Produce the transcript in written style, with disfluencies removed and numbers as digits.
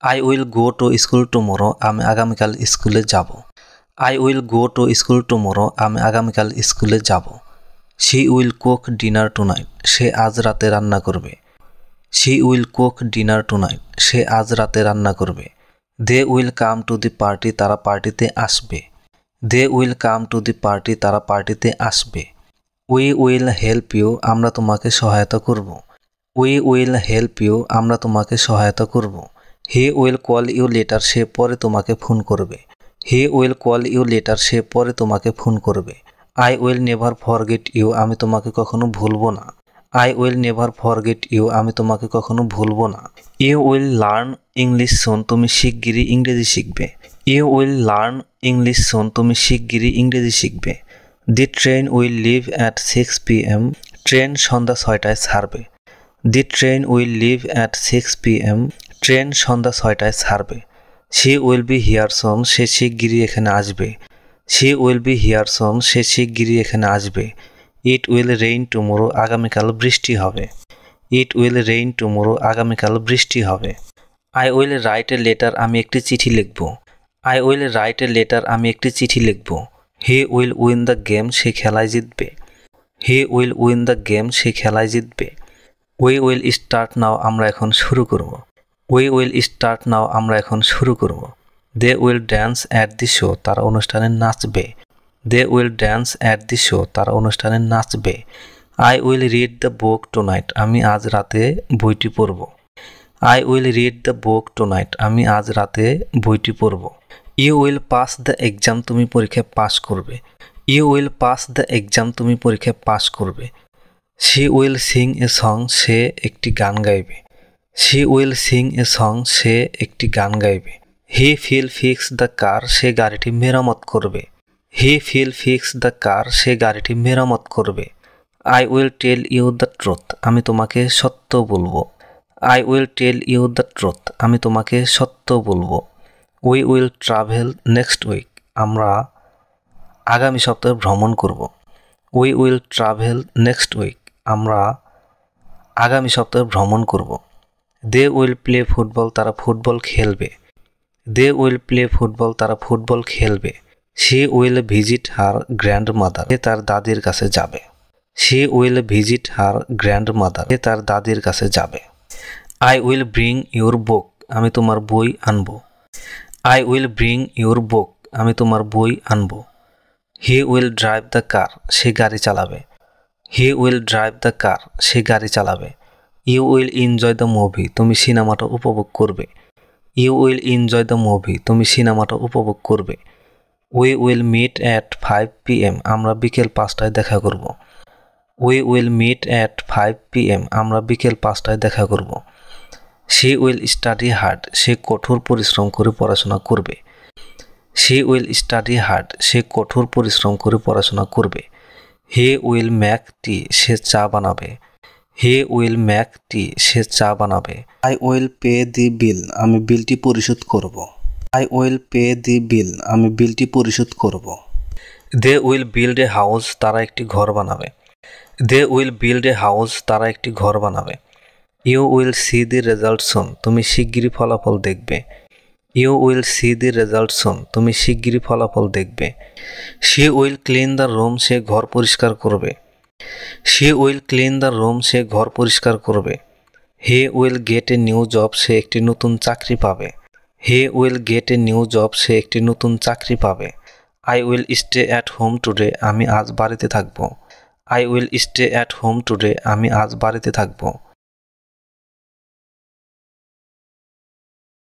I will go to school tomorrow, আমি আগামীকাল স্কুলে যাব। I will go to school tomorrow, আমি আগামীকাল স্কুলে যাব। She will cook dinner tonight, সে আজ রাতে রান্না করবে। She will cook dinner tonight, সে আজ রাতে রান্না করবে। They will come to the party, তারা পার্টিতে আসবে। They will come to the party, তারা পার্টিতে আসবে। উই উইল হেল্প ইউ, আমরা তোমাকে সহায়তা করব। উই উইল হেল্প ইউ, আমরা তোমাকে সহায়তা করব। He will call you later, সে পরে তোমাকে ফোন করবে। He will call you later, সে পরে তোমাকে ফোন করবে। I will never forget you, আমি তোমাকে কখনো ভুলব না। I will never forget you, আমি তোমাকে কখনো ভুলব না। You will learn English soon, তুমি শিগগিরই ইংরেজি শিখবে। You will learn English soon, তুমি শিগগিরই ইংরেজি শিখবে। The train will leave at 6 PM, train সন্ধ্যা 6টায় ছাড়বে। The train will leave at 6 PM, train সন্ধ্যা 6টায় ছাড়বে। She will be here soon, সে শিগগিরই এখানে আসবে। She will be here soon, সে শিগগিরই এখানে আসবে। ইট উইল রেইন টুমোরো, আগামীকাল বৃষ্টি হবে। ইট উইল রেইন টুমোরো, আগামীকাল বৃষ্টি হবে। I will write a letter, আমি একটি চিঠি লিখব। I will write a letter, আমি একটি চিঠি লিখব। He will win the game, সে খেলায় জিতবে। He will win the game, সে খেলায় জিতবে। উই উইল স্টার্ট নাও, আমরা এখন শুরু করব। উই উইল স্টার্ট নাও, আমরা এখন শুরু করব। They will dance at the show, তারা অনুষ্ঠানে নাচবে। They will dance at the show, তারা অনুষ্ঠানে নাচবে। I will read the book tonight, আমি আজ রাতে বইটি পড়ব। I will read the book tonight, আমি আজ রাতে বইটি পড়ব। You will pass the exam, তুমি পরীক্ষায় পাস করবে। You will pass the exam, তুমি পরীক্ষায় পাস করবে। She will sing a song, সে একটি গান গাইবে। She will sing a song, সে একটি গান গাইবে। He will fix the car, সে গাড়িটি মেরামত করবে। He will fix the car, সে গাড়িটি মেরামত করবে। I will tell you the truth, আমি তোমাকে সত্য বলবো। I will tell you the truth, আমি তোমাকে সত্য বলবো। We will travel next week, আমরা আগামী সপ্তাহে ভ্রমণ করব। We will travel next week, আমরা আগামী সপ্তাহে ভ্রমণ করব। দে উইল প্লে ফুটবল, তারা ফুটবল খেলবে। দে উইল প্লে ফুটবল, তারা ফুটবল খেলবে। She will visit her grandmother, সে তার দাদির কাছে যাবে। She will visit her grandmother, সে তার দাদির কাছে যাবে। I will bring your book, আমি তোমার বই আনবো। I will bring your book, আমি তোমার বই আনবো। He will drive the car, সে গাড়ি চালাবে। He will drive the car, সে গাড়ি চালাবে। You will enjoy the movie, তুমি সিনেমাটা উপভোগ করবে। You will enjoy the movie, তুমি সিনেমাটা উপভোগ করবে। We will meet at 5 PM, আমরা বিকেল 5টায় দেখা করব। We will meet at 5 PM, আমরা বিকেল 5টায় দেখা করব। শি উইল স্টাডি হার্ড, সে কঠোর পরিশ্রম করে পড়াশোনা করবে। শি উইল স্টাডি হার্ড, সে কঠোর পরিশ্রম করে পড়াশোনা করবে। হি উইল মেক টি, সে চা বানাবে। হি উইল মেক টি, সে চা বানাবে। I will pay the bill, আমি বিলটি পরিশোধ করব। I will pay the bill, আমি বিলটি পরিশোধ করব। They will build a house, তারা একটি ঘর বানাবে। They will build a house, তারা একটি ঘর বানাবে। You will see the result soon, তুমি শিগগিরই ফলাফল দেখবে। You will see the result soon, তুমি শিগগিরই ফলাফল দেখবে। She will clean the room, সে ঘর পরিষ্কার করবে। She will clean the room, সে ঘর পরিষ্কার করবে। He will get a new job, সে একটি নতুন চাকরি পাবে। He will get a new job, সে একটি নতুন চাকরি পাবে। I will stay at home today, আমি আজ বাড়িতে থাকবো। I will stay at home today, আমি আজ বাড়িতে থাকবো।